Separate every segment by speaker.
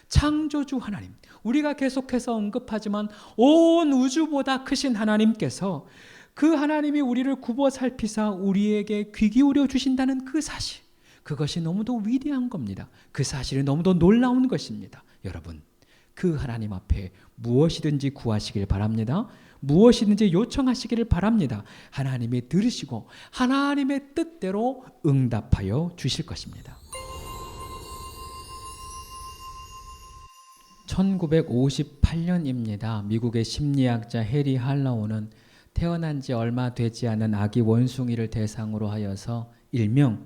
Speaker 1: 창조주 하나님, 우리가 계속해서 언급하지만 온 우주보다 크신 하나님께서 그 하나님이 우리를 굽어 살피사 우리에게 귀 기울여 주신다는 그 사실, 그것이 너무도 위대한 겁니다. 그 사실이 너무도 놀라운 것입니다. 여러분, 그 하나님 앞에 무엇이든지 구하시길 바랍니다. 무엇이든지 요청하시기를 바랍니다. 하나님이 들으시고 하나님의 뜻대로 응답하여 주실 것입니다. 1958년입니다. 미국의 심리학자 해리 할로우는 태어난 지 얼마 되지 않은 아기 원숭이를 대상으로 하여서 일명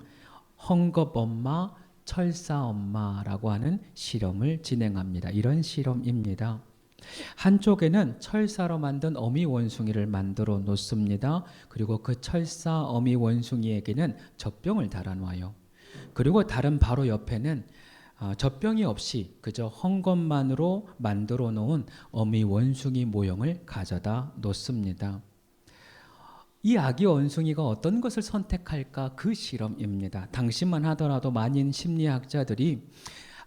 Speaker 1: 헝겊엄마, 철사엄마라고 하는 실험을 진행합니다. 이런 실험입니다. 한쪽에는 철사로 만든 어미 원숭이를 만들어 놓습니다. 그리고 그 철사 어미 원숭이에게는 젖병을 달아놔요. 그리고 다른 바로 옆에는 젖병이 없이 그저 헝겊만으로 만들어 놓은 어미 원숭이 모형을 가져다 놓습니다. 이 아기 원숭이가 어떤 것을 선택할까? 그 실험입니다. 당시만 하더라도 많은 심리학자들이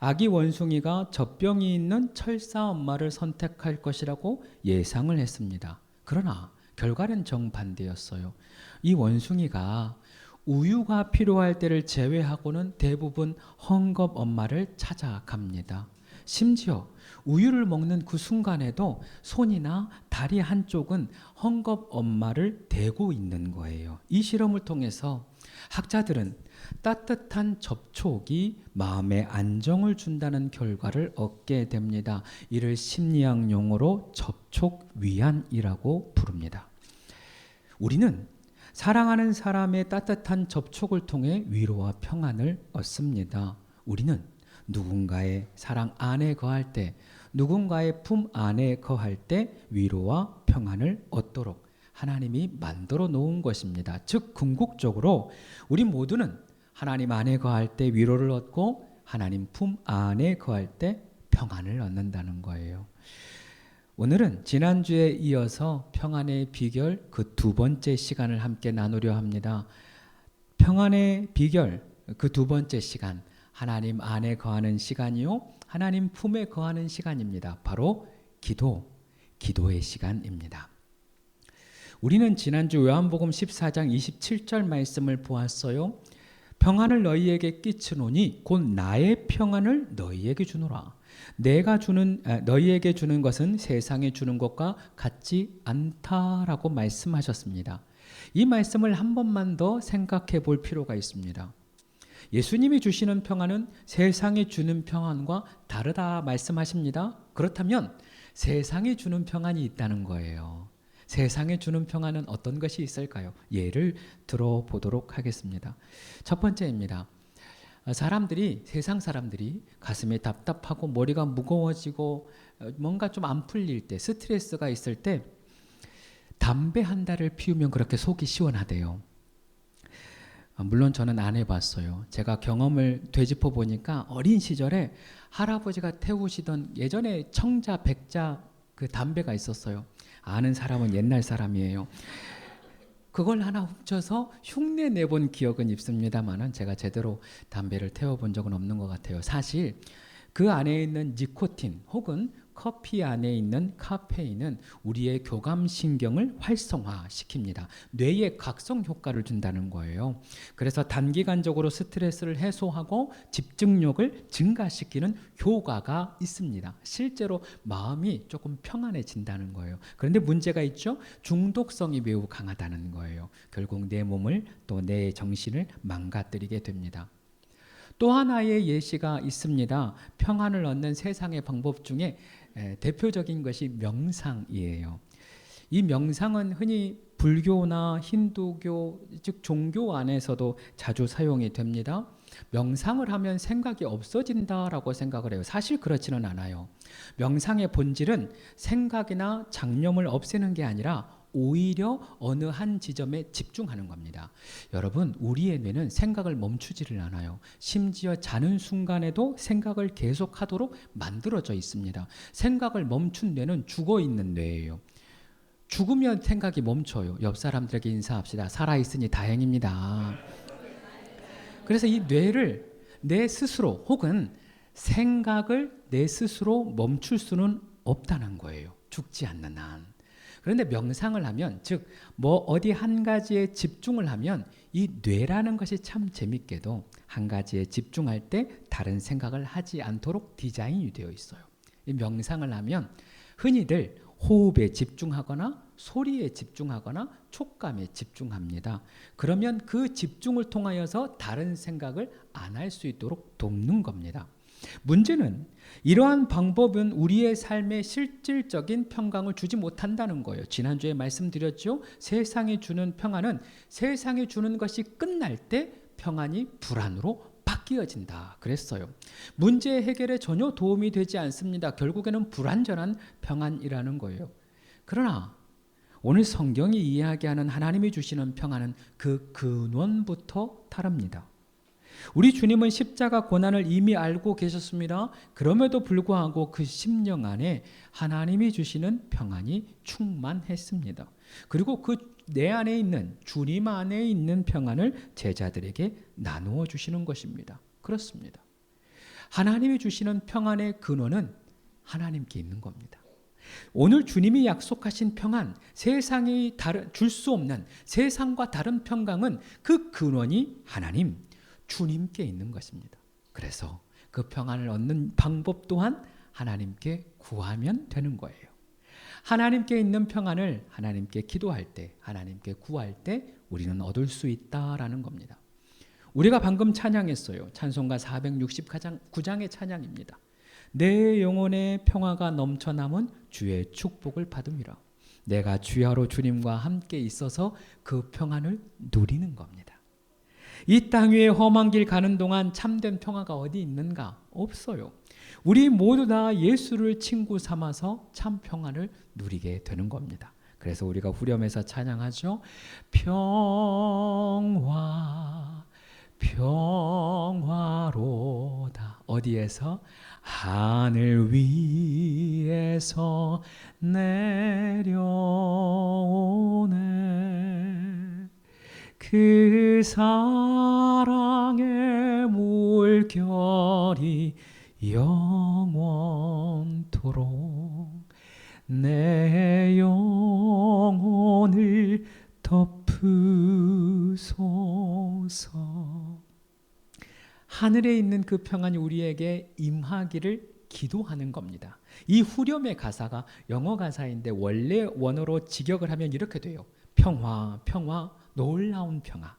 Speaker 1: 아기 원숭이가 젖병이 있는 철사 엄마를 선택할 것이라고 예상을 했습니다. 그러나 결과는 정반대였어요. 이 원숭이가 우유가 필요할 때를 제외하고는 대부분 헝겊 엄마를 찾아갑니다. 심지어 우유를 먹는 그 순간에도 손이나 다리 한쪽은 헝겊 엄마를 대고 있는 거예요. 이 실험을 통해서 학자들은 따뜻한 접촉이 마음에 안정을 준다는 결과를 얻게 됩니다. 이를 심리학 용어로 접촉위안이라고 부릅니다. 우리는 사랑하는 사람의 따뜻한 접촉을 통해 위로와 평안을 얻습니다. 우리는 누군가의 사랑 안에 거할 때, 누군가의 품 안에 거할 때 위로와 평안을 얻도록 하나님이 만들어 놓은 것입니다. 즉 궁극적으로 우리 모두는 하나님 안에 거할 때 위로를 얻고 하나님 품 안에 거할 때 평안을 얻는다는 거예요. 오늘은 지난주에 이어서 평안의 비결 그 두 번째 시간을 함께 나누려 합니다. 평안의 비결 그 두 번째 시간, 하나님 안에 거하는 시간이요, 하나님 품에 거하는 시간입니다. 바로 기도의 시간입니다. 우리는 지난주 요한복음 14장 27절 말씀을 보았어요. 평안을 너희에게 끼치노니 곧 나의 평안을 너희에게 주노라. 내가 너희에게 주는 것은 세상에 주는 것과 같지 않다라고 말씀하셨습니다. 이 말씀을 한 번만 더 생각해 볼 필요가 있습니다. 예수님이 주시는 평안은 세상에 주는 평안과 다르다 말씀하십니다. 그렇다면 세상에 주는 평안이 있다는 거예요. 세상에 주는 평안은 어떤 것이 있을까요? 예를 들어보도록 하겠습니다. 첫 번째입니다. 세상 사람들이 가슴이 답답하고 머리가 무거워지고 뭔가 좀 안 풀릴 때, 스트레스가 있을 때 담배 한 달을 피우면 그렇게 속이 시원하대요. 물론 저는 안 해봤어요. 제가 경험을 되짚어 보니까 어린 시절에 할아버지가 태우시던 예전에 청자, 백자 그 담배가 있었어요. 아는 사람은 옛날 사람이에요. 그걸 하나 훔쳐서 흉내 내본 기억은 있습니다만은 제가 제대로 담배를 태워본 적은 없는 것 같아요. 사실 그 안에 있는 니코틴 혹은 커피 안에 있는 카페인은 우리의 교감신경을 활성화시킵니다. 뇌에 각성 효과를 준다는 거예요. 그래서 단기간적으로 스트레스를 해소하고 집중력을 증가시키는 효과가 있습니다. 실제로 마음이 조금 평안해진다는 거예요. 그런데 문제가 있죠. 중독성이 매우 강하다는 거예요. 결국 내 몸을 또 내 정신을 망가뜨리게 됩니다. 또 하나의 예시가 있습니다. 평안을 얻는 세상의 방법 중에 대표적인 것이 명상이에요. 이 명상은 흔히 불교나 힌두교, 즉 종교 안에서도 자주 사용이 됩니다. 명상을 하면 생각이 없어진다라고 생각을 해요. 사실 그렇지는 않아요. 명상의 본질은 생각이나 잡념을 없애는 게 아니라 오히려 어느 한 지점에 집중하는 겁니다. 여러분, 우리의 뇌는 생각을 멈추지를 않아요. 심지어 자는 순간에도 생각을 계속하도록 만들어져 있습니다. 생각을 멈춘 뇌는 죽어있는 뇌예요. 죽으면 생각이 멈춰요. 옆 사람들에게 인사합시다. 살아있으니 다행입니다. 그래서 이 뇌를 내 스스로 혹은 생각을 내 스스로 멈출 수는 없다는 거예요. 죽지 않는 한. 그런데 명상을 하면, 즉 뭐 어디 한 가지에 집중을 하면 이 뇌라는 것이 참 재밌게도 한 가지에 집중할 때 다른 생각을 하지 않도록 디자인이 되어 있어요. 이 명상을 하면 흔히들 호흡에 집중하거나 소리에 집중하거나 촉감에 집중합니다. 그러면 그 집중을 통하여서 다른 생각을 안 할 수 있도록 돕는 겁니다. 문제는 이러한 방법은 우리의 삶에 실질적인 평강을 주지 못한다는 거예요. 지난주에 말씀드렸죠. 세상이 주는 평안은 세상이 주는 것이 끝날 때 평안이 불안으로 바뀌어진다 그랬어요. 문제 해결에 전혀 도움이 되지 않습니다. 결국에는 불완전한 평안이라는 거예요. 그러나 오늘 성경이 이야기하는 하나님이 주시는 평안은 그 근원부터 다릅니다. 우리 주님은 십자가 고난을 이미 알고 계셨습니다. 그럼에도 불구하고 그 심령 안에 하나님이 주시는 평안이 충만했습니다. 그리고 그 내 안에 있는, 주님 안에 있는 평안을 제자들에게 나누어 주시는 것입니다. 그렇습니다. 하나님이 주시는 평안의 근원은 하나님께 있는 겁니다. 오늘 주님이 약속하신 평안, 세상이 줄 수 없는 세상과 다른 평강은 그 근원이 하나님, 주님께 있는 것입니다. 그래서 그 평안을 얻는 방법 또한 하나님께 구하면 되는 거예요. 하나님께 있는 평안을 하나님께 기도할 때, 하나님께 구할 때 우리는 얻을 수 있다라는 겁니다. 우리가 방금 찬양했어요. 찬송가 469장의 찬양입니다. 내 영혼의 평화가 넘쳐남은 주의 축복을 받음이라. 내가 주야로 주님과 함께 있어서 그 평안을 누리는 겁니다. 이 땅 위에 험한 길 가는 동안 참된 평화가 어디 있는가? 없어요. 우리 모두 다 예수를 친구 삼아서 참 평안을 누리게 되는 겁니다. 그래서 우리가 후렴에서 찬양하죠. 평화 평화로다. 어디에서? 하늘 위에서 내려오네. 그 사랑의 물결이 영원토록 내 영혼을 덮으소서. 하늘에 있는 그 평안이 우리에게 임하기를 기도하는 겁니다. 이 후렴의 가사가 영어 가사인데 원래 원어로 직역을 하면 이렇게 돼요. 평화, 평화, 놀라운 평화.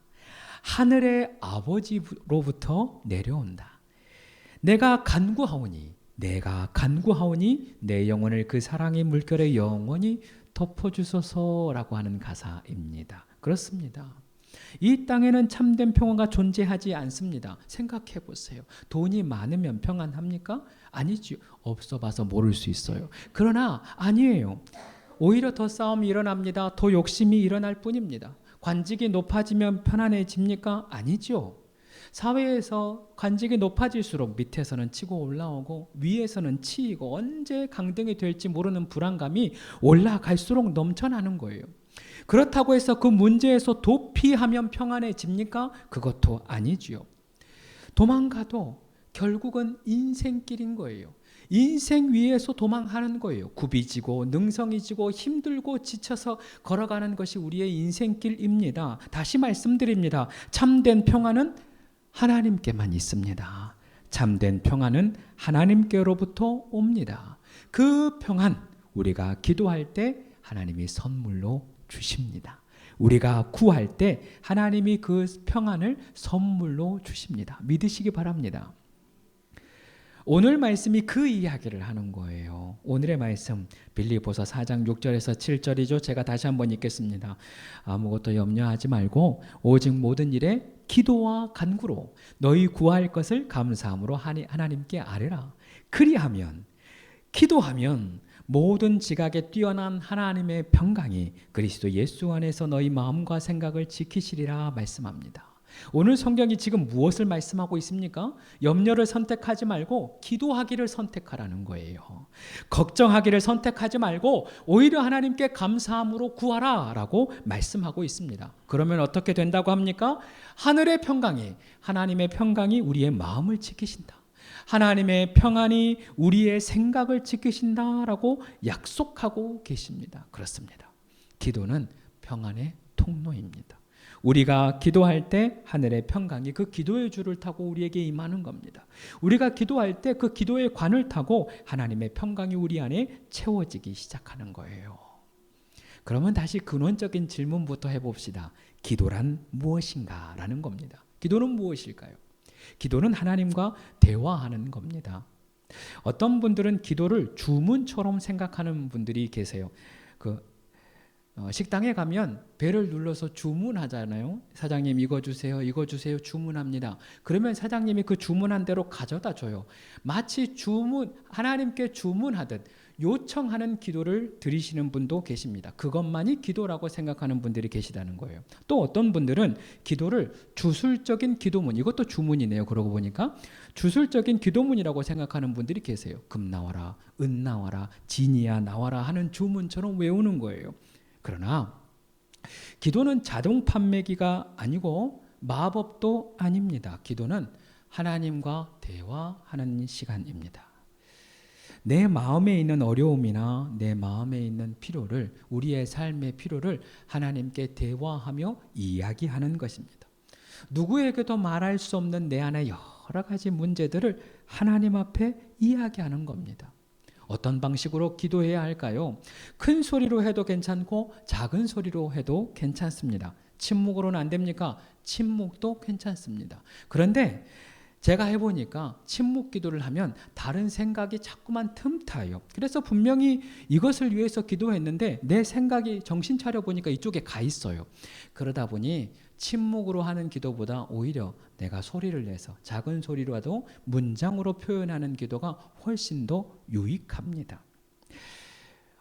Speaker 1: 하늘의 아버지로부터 내려온다. 내가 간구하오니 내 영혼을 그 사랑의 물결에 영원히 덮어주소서라고 하는 가사입니다. 그렇습니다. 이 땅에는 참된 평화가 존재하지 않습니다. 생각해 보세요. 돈이 많으면 평안합니까? 아니죠. 없어 봐서 모를 수 있어요. 그러나 아니에요. 오히려 더 싸움이 일어납니다. 더 욕심이 일어날 뿐입니다. 관직이 높아지면 편안해집니까? 아니죠. 사회에서 관직이 높아질수록 밑에서는 치고 올라오고 위에서는 치이고 언제 강등이 될지 모르는 불안감이 올라갈수록 넘쳐나는 거예요. 그렇다고 해서 그 문제에서 도피하면 평안해집니까? 그것도 아니지요. 도망가도 결국은 인생길인 거예요. 인생 위에서 도망하는 거예요. 굽이 지고 능성이 지고 힘들고 지쳐서 걸어가는 것이 우리의 인생길입니다. 다시 말씀드립니다. 참된 평안은 하나님께만 있습니다. 참된 평안은 하나님께로부터 옵니다. 그 평안 우리가 기도할 때 하나님이 선물로 주십니다. 우리가 구할 때 하나님이 그 평안을 선물로 주십니다. 믿으시기 바랍니다. 오늘 말씀이 그 이야기를 하는 거예요. 오늘의 말씀 빌립보서 4장 6절에서 7절이죠. 제가 다시 한번 읽겠습니다. 아무것도 염려하지 말고 오직 모든 일에 기도와 간구로 너희 구할 것을 감사함으로 하나님께 아뢰라. 그리하면 기도하면 모든 지각에 뛰어난 하나님의 평강이 그리스도 예수 안에서 너희 마음과 생각을 지키시리라 말씀합니다. 오늘 성경이 지금 무엇을 말씀하고 있습니까? 염려를 선택하지 말고 기도하기를 선택하라는 거예요. 걱정하기를 선택하지 말고 오히려 하나님께 감사함으로 구하라 라고 말씀하고 있습니다. 그러면 어떻게 된다고 합니까? 하늘의 평강이, 하나님의 평강이 우리의 마음을 지키신다. 하나님의 평안이 우리의 생각을 지키신다라고 약속하고 계십니다. 그렇습니다. 기도는 평안의 통로입니다. 우리가 기도할 때 하늘의 평강이 그 기도의 줄을 타고 우리에게 임하는 겁니다. 우리가 기도할 때 그 기도의 관을 타고 하나님의 평강이 우리 안에 채워지기 시작하는 거예요. 그러면 다시 근원적인 질문부터 해봅시다. 기도란 무엇인가? 라는 겁니다. 기도는 무엇일까요? 기도는 하나님과 대화하는 겁니다. 어떤 분들은 기도를 주문처럼 생각하는 분들이 계세요. 식당에 가면 벨을 눌러서 주문하잖아요. 사장님 이거 주세요, 이거 주세요 주문합니다. 그러면 사장님이 그 주문한 대로 가져다 줘요. 마치 하나님께 주문하듯 요청하는 기도를 드리시는 분도 계십니다. 그것만이 기도라고 생각하는 분들이 계시다는 거예요. 또 어떤 분들은 기도를 주술적인 기도문, 이것도 주문이네요. 그러고 보니까 주술적인 기도문이라고 생각하는 분들이 계세요. 금 나와라, 은 나와라, 진이야 나와라 하는 주문처럼 외우는 거예요. 그러나 기도는 자동 판매기가 아니고 마법도 아닙니다. 기도는 하나님과 대화하는 시간입니다. 내 마음에 있는 어려움이나 내 마음에 있는 필요를, 우리의 삶의 필요를 하나님께 대화하며 이야기하는 것입니다. 누구에게도 말할 수 없는 내 안의 여러 가지 문제들을 하나님 앞에 이야기하는 겁니다. 어떤 방식으로 기도해야 할까요? 큰 소리로 해도 괜찮고 작은 소리로 해도 괜찮습니다. 침묵으로는 안 됩니까? 침묵도 괜찮습니다. 그런데 제가 해보니까 침묵 기도를 하면 다른 생각이 자꾸만 틈타요. 그래서 분명히 이것을 위해서 기도했는데 내 생각이 정신 차려보니까 이쪽에 가 있어요. 그러다 보니 침묵으로 하는 기도보다 오히려 내가 소리를 내서 작은 소리로라도 문장으로 표현하는 기도가 훨씬 더 유익합니다.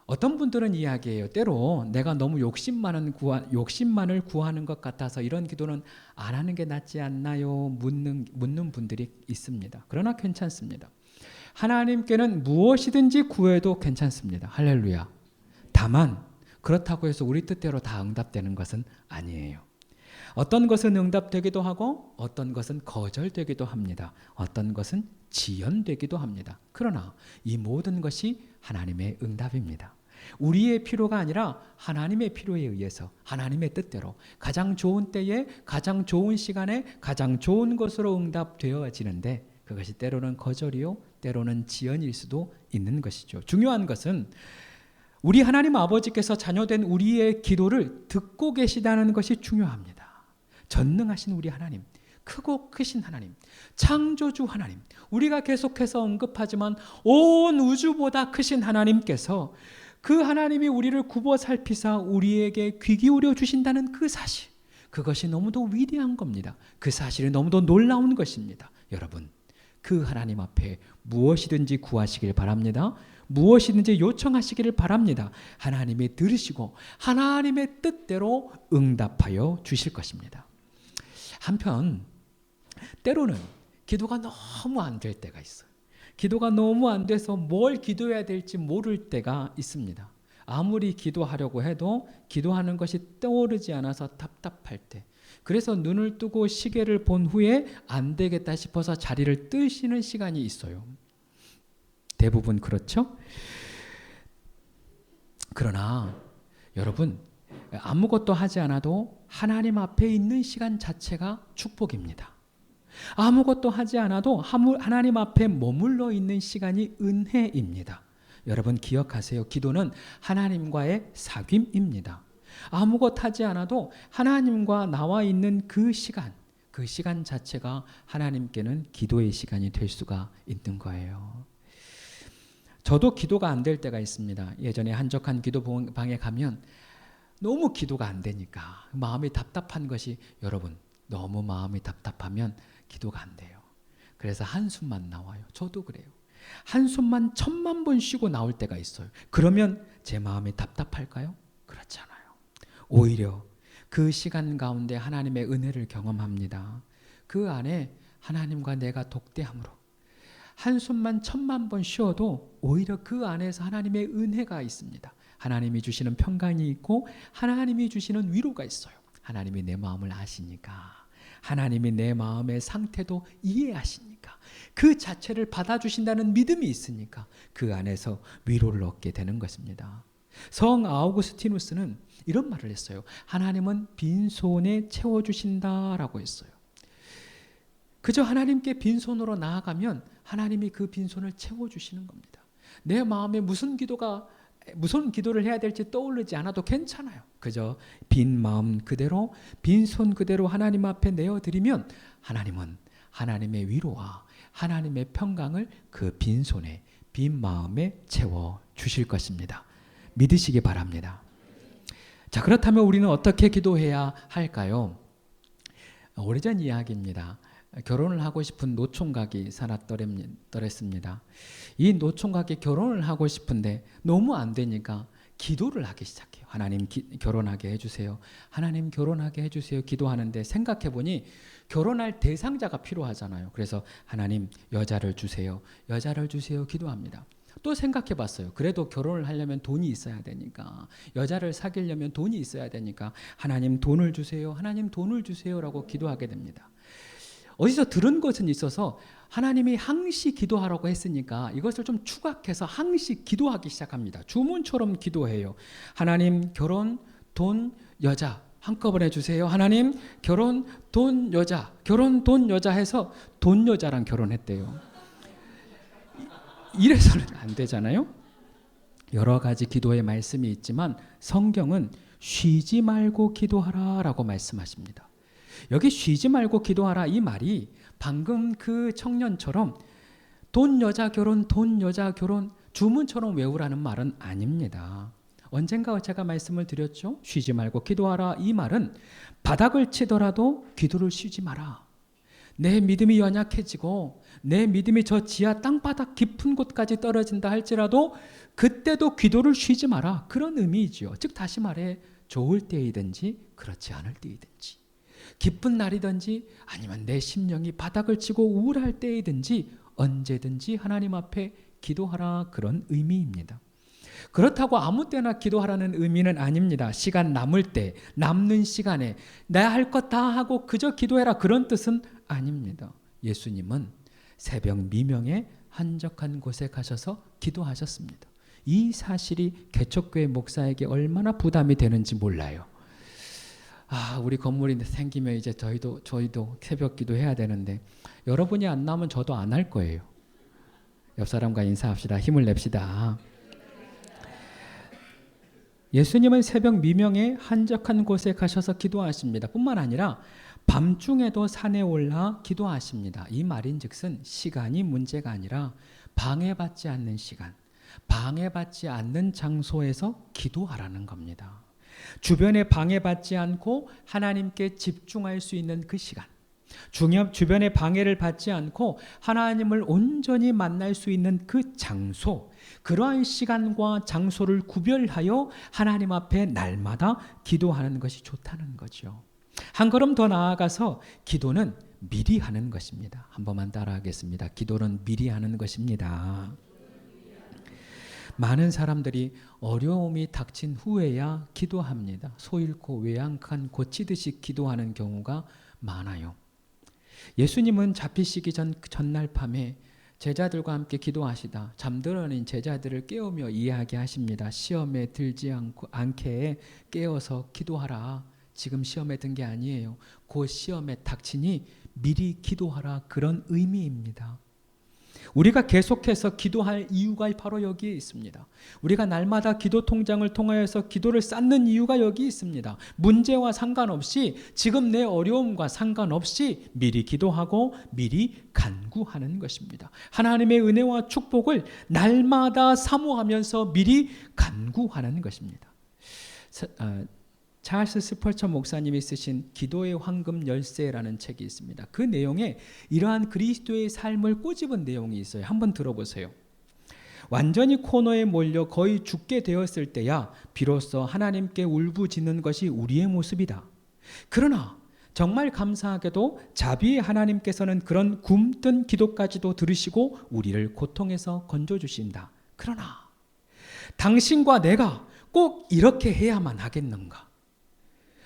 Speaker 1: 어떤 분들은 이야기해요. 때로 내가 너무 욕심만을 구하는 것 같아서 이런 기도는 안 하는 게 낫지 않나요? 묻는 분들이 있습니다. 그러나 괜찮습니다. 하나님께는 무엇이든지 구해도 괜찮습니다. 할렐루야. 다만 그렇다고 해서 우리 뜻대로 다 응답되는 것은 아니에요. 어떤 것은 응답되기도 하고 어떤 것은 거절되기도 합니다. 어떤 것은 지연되기도 합니다. 그러나 이 모든 것이 하나님의 응답입니다. 우리의 필요가 아니라 하나님의 필요에 의해서 하나님의 뜻대로 가장 좋은 때에 가장 좋은 시간에 가장 좋은 것으로 응답되어지는데 그것이 때로는 거절이요 때로는 지연일 수도 있는 것이죠. 중요한 것은 우리 하나님 아버지께서 자녀된 우리의 기도를 듣고 계시다는 것이 중요합니다. 전능하신 우리 하나님, 크고 크신 하나님, 창조주 하나님, 우리가 계속해서 언급하지만 온 우주보다 크신 하나님께서 그 하나님이 우리를 굽어 살피사 우리에게 귀 기울여 주신다는 그 사실, 그것이 너무도 위대한 겁니다. 그 사실이 너무도 놀라운 것입니다. 여러분, 그 하나님 앞에 무엇이든지 구하시길 바랍니다. 무엇이든지 요청하시기를 바랍니다. 하나님이 들으시고 하나님의 뜻대로 응답하여 주실 것입니다. 한편 때로는 기도가 너무 안 될 때가 있어요. 기도가 너무 안 돼서 뭘 기도해야 될지 모를 때가 있습니다. 아무리 기도하려고 해도 기도하는 것이 떠오르지 않아서 답답할 때, 그래서 눈을 뜨고 시계를 본 후에 안 되겠다 싶어서 자리를 뜨시는 시간이 있어요. 대부분 그렇죠? 그러나 여러분, 아무것도 하지 않아도 하나님 앞에 있는 시간 자체가 축복입니다. 아무것도 하지 않아도 하나님 앞에 머물러 있는 시간이 은혜입니다. 여러분 기억하세요. 기도는 하나님과의 사귐입니다. 아무것도 하지 않아도 하나님과 나와 있는 그 시간 자체가 하나님께는 기도의 시간이 될 수가 있는 거예요. 저도 기도가 안 될 때가 있습니다. 예전에 한적한 기도방에 가면 너무 기도가 안 되니까 마음이 답답한 것이, 여러분 너무 마음이 답답하면 기도가 안 돼요. 그래서 한숨만 나와요. 저도 그래요. 한숨만 1000만 번 쉬고 나올 때가 있어요. 그러면 제 마음이 답답할까요? 그렇지 않아요. 오히려 그 시간 가운데 하나님의 은혜를 경험합니다. 그 안에 하나님과 내가 독대함으로 한숨만 1000만 번 쉬어도 오히려 그 안에서 하나님의 은혜가 있습니다. 하나님이 주시는 평강이 있고 하나님이 주시는 위로가 있어요. 하나님이 내 마음을 아시니까, 하나님이 내 마음의 상태도 이해하시니까, 그 자체를 받아주신다는 믿음이 있으니까 그 안에서 위로를 얻게 되는 것입니다. 성 아우구스티누스는 이런 말을 했어요. 하나님은 빈손에 채워주신다라고 했어요. 그저 하나님께 빈손으로 나아가면 하나님이 그 빈손을 채워주시는 겁니다. 내 마음에 무슨 기도를 해야 될지 떠오르지 않아도 괜찮아요. 그저 빈 마음 그대로, 빈손 그대로 하나님 앞에 내어드리면 하나님은 하나님의 위로와 하나님의 평강을 그 빈손에, 빈 마음에 채워주실 것입니다. 믿으시기 바랍니다. 자, 그렇다면 우리는 어떻게 기도해야 할까요? 오래전 이야기입니다. 결혼을 하고 싶은 노총각이 살았더랬습니다. 이 노총각이 결혼을 하고 싶은데 너무 안 되니까 기도를 하기 시작해요. 하나님 결혼하게 해주세요. 하나님 결혼하게 해주세요. 기도하는데 생각해보니 결혼할 대상자가 필요하잖아요. 그래서 하나님 여자를 주세요. 여자를 주세요. 기도합니다. 또 생각해봤어요. 그래도 결혼을 하려면 돈이 있어야 되니까, 여자를 사귀려면 돈이 있어야 되니까 하나님 돈을 주세요. 하나님 돈을 주세요라고 기도하게 됩니다. 어디서 들은 것은 있어서 하나님이 항시 기도하라고 했으니까 이것을 좀 추각해서 항시 기도하기 시작합니다. 주문처럼 기도해요. 하나님 결혼, 돈, 여자 한꺼번에 주세요. 하나님 결혼, 돈, 여자, 결혼, 돈, 여자 해서 돈 여자랑 결혼했대요. 이래서는 안 되잖아요. 여러 가지 기도의 말씀이 있지만 성경은 쉬지 말고 기도하라라고 말씀하십니다. 여기 쉬지 말고 기도하라 이 말이 방금 그 청년처럼 돈 여자 결혼, 돈 여자 결혼 주문처럼 외우라는 말은 아닙니다. 언젠가 제가 말씀을 드렸죠. 쉬지 말고 기도하라 이 말은 바닥을 치더라도 기도를 쉬지 마라. 내 믿음이 연약해지고 내 믿음이 저 지하 땅바닥 깊은 곳까지 떨어진다 할지라도 그때도 기도를 쉬지 마라. 그런 의미이죠. 즉 다시 말해 좋을 때이든지 그렇지 않을 때이든지, 기쁜 날이든지 아니면 내 심령이 바닥을 치고 우울할 때이든지 언제든지 하나님 앞에 기도하라, 그런 의미입니다. 그렇다고 아무 때나 기도하라는 의미는 아닙니다. 시간 남을 때, 남는 시간에 나 할 것 다 하고 그저 기도해라, 그런 뜻은 아닙니다. 예수님은 새벽 미명에 한적한 곳에 가셔서 기도하셨습니다. 이 사실이 개척교회 목사에게 얼마나 부담이 되는지 몰라요. 우리 건물이 생기면 이제 저희도 새벽 기도해야 되는데 여러분이 안 나오면 저도 안 할 거예요. 옆 사람과 인사합시다. 힘을 냅시다. 예수님은 새벽 미명에 한적한 곳에 가셔서 기도하십니다. 뿐만 아니라 밤중에도 산에 올라 기도하십니다. 이 말인즉슨 시간이 문제가 아니라 방해받지 않는 시간, 방해받지 않는 장소에서 기도하라는 겁니다. 주변에 방해받지 않고 하나님께 집중할 수 있는 그 시간, 주변의 방해를 받지 않고 하나님을 온전히 만날 수 있는 그 장소, 그러한 시간과 장소를 구별하여 하나님 앞에 날마다 기도하는 것이 좋다는 거죠. 한 걸음 더 나아가서 기도는 미리 하는 것입니다. 한 번만 따라하겠습니다. 기도는 미리 하는 것입니다. 많은 사람들이 어려움이 닥친 후에야 기도합니다. 소 잃고 외양간 고치듯이 기도하는 경우가 많아요. 예수님은 잡히시기 전날 밤에 제자들과 함께 기도하시다 잠들어있는 제자들을 깨우며 이야기하십니다. 시험에 들지 않게 깨어서 기도하라. 지금 시험에 든 게 아니에요. 곧 시험에 닥치니 미리 기도하라, 그런 의미입니다. 우리가 계속해서 기도할 이유가 바로 여기에 있습니다. 우리가 날마다 기도 통장을 통하여서 기도를 쌓는 이유가 여기 있습니다. 문제와 상관없이, 지금 내 어려움과 상관없이 미리 기도하고 미리 간구하는 것입니다. 하나님의 은혜와 축복을 날마다 사모하면서 미리 간구하는 것입니다. 찰스 스펄전 목사님이 쓰신 기도의 황금 열쇠라는 책이 있습니다. 그 내용에 이러한 그리스도의 삶을 꼬집은 내용이 있어요. 한번 들어보세요. 완전히 코너에 몰려 거의 죽게 되었을 때야 비로소 하나님께 울부짖는 것이 우리의 모습이다. 그러나 정말 감사하게도 자비의 하나님께서는 그런 굼뜬 기도까지도 들으시고 우리를 고통에서 건져주신다. 그러나 당신과 내가 꼭 이렇게 해야만 하겠는가?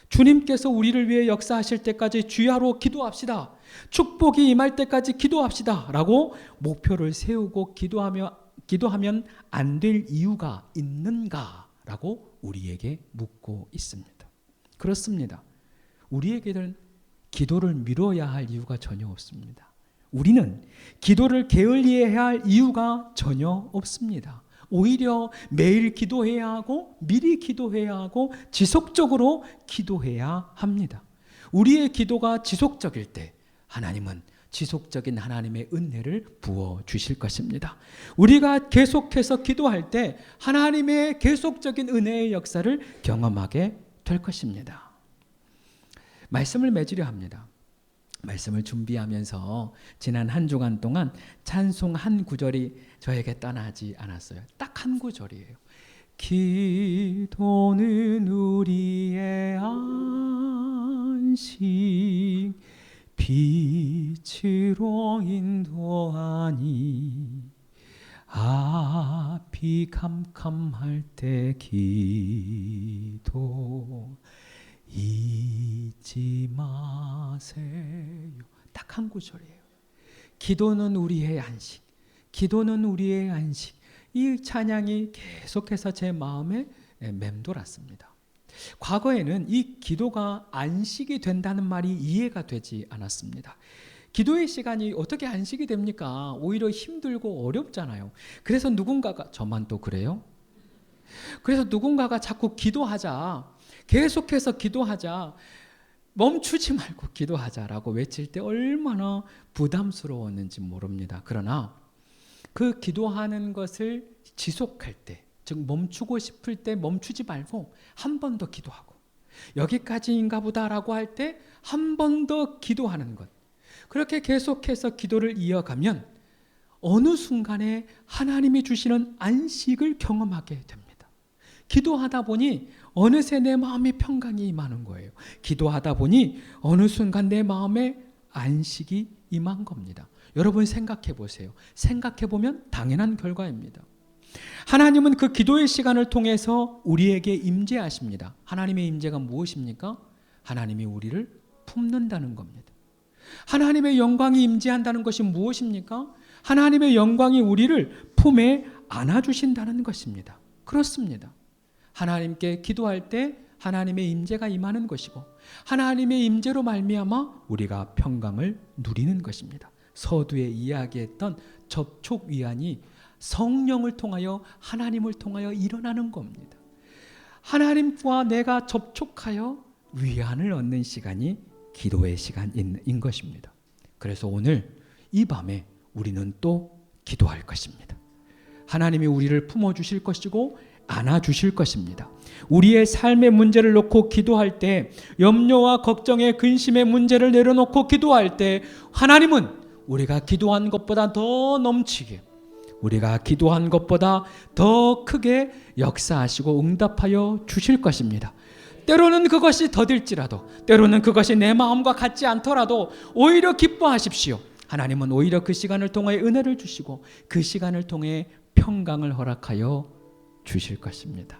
Speaker 1: 주님께서 우리를 위해 역사하실 때까지 주야로 기도합시다. 축복이 임할 때까지 기도합시다. 라고 목표를 세우고 기도하면 안 될 이유가 있는가? 라고 우리에게 묻고 있습니다. 그렇습니다. 우리에게는 기도를 미뤄야 할 이유가 전혀 없습니다. 우리는 기도를 게을리해야 할 이유가 전혀 없습니다. 오히려 매일 기도해야 하고 미리 기도해야 하고 지속적으로 기도해야 합니다. 우리의 기도가 지속적일 때 하나님은 지속적인 하나님의 은혜를 부어 주실 것입니다. 우리가 계속해서 기도할 때 하나님의 계속적인 은혜의 역사를 경험하게 될 것입니다. 말씀을 맺으려 합니다. 말씀을 준비하면서 지난 한 주간 동안 찬송 한 구절이 저에게 떠나지 않았어요. 딱 한 구절이에요. 기도는 우리의 안식 빛으로 인도하니 앞이 캄캄할 때 기도 잊지 마세요. 딱 한 구절이에요. 기도는 우리의 안식, 기도는 우리의 안식. 이 찬양이 계속해서 제 마음에 맴돌았습니다. 과거에는 이 기도가 안식이 된다는 말이 이해가 되지 않았습니다. 기도의 시간이 어떻게 안식이 됩니까? 오히려 힘들고 어렵잖아요. 그래서 누군가가, 저만 또 그래요? 그래서 누군가가 자꾸 기도하자, 계속해서 기도하자, 멈추지 말고 기도하자라고 외칠 때 얼마나 부담스러웠는지 모릅니다. 그러나 그 기도하는 것을 지속할 때, 즉 멈추고 싶을 때 멈추지 말고 한 번 더 기도하고, 여기까지인가 보다라고 할 때 한 번 더 기도하는 것, 그렇게 계속해서 기도를 이어가면 어느 순간에 하나님이 주시는 안식을 경험하게 됩니다. 기도하다 보니 어느새 내 마음에 평강이 임하는 거예요. 기도하다 보니 어느 순간 내 마음에 안식이 임한 겁니다. 여러분 생각해 보세요. 생각해 보면 당연한 결과입니다. 하나님은 그 기도의 시간을 통해서 우리에게 임재하십니다. 하나님의 임재가 무엇입니까? 하나님이 우리를 품는다는 겁니다. 하나님의 영광이 임재한다는 것이 무엇입니까? 하나님의 영광이 우리를 품에 안아주신다는 것입니다. 그렇습니다. 하나님께 기도할 때 하나님의 임재가 임하는 것이고, 하나님의 임재로 말미암아 우리가 평강을 누리는 것입니다. 서두에 이야기했던 접촉 위안이 성령을 통하여, 하나님을 통하여 일어나는 겁니다. 하나님과 내가 접촉하여 위안을 얻는 시간이 기도의 시간인 것입니다. 그래서 오늘 이 밤에 우리는 또 기도할 것입니다. 하나님이 우리를 품어주실 것이고 안아주실 것입니다. 우리의 삶의 문제를 놓고 기도할 때, 염려와 걱정의 근심의 문제를 내려놓고 기도할 때 하나님은 우리가 기도한 것보다 더 넘치게, 우리가 기도한 것보다 더 크게 역사하시고 응답하여 주실 것입니다. 때로는 그것이 더딜지라도, 때로는 그것이 내 마음과 같지 않더라도 오히려 기뻐하십시오. 하나님은 오히려 그 시간을 통해 은혜를 주시고 그 시간을 통해 평강을 허락하여 주실 것입니다.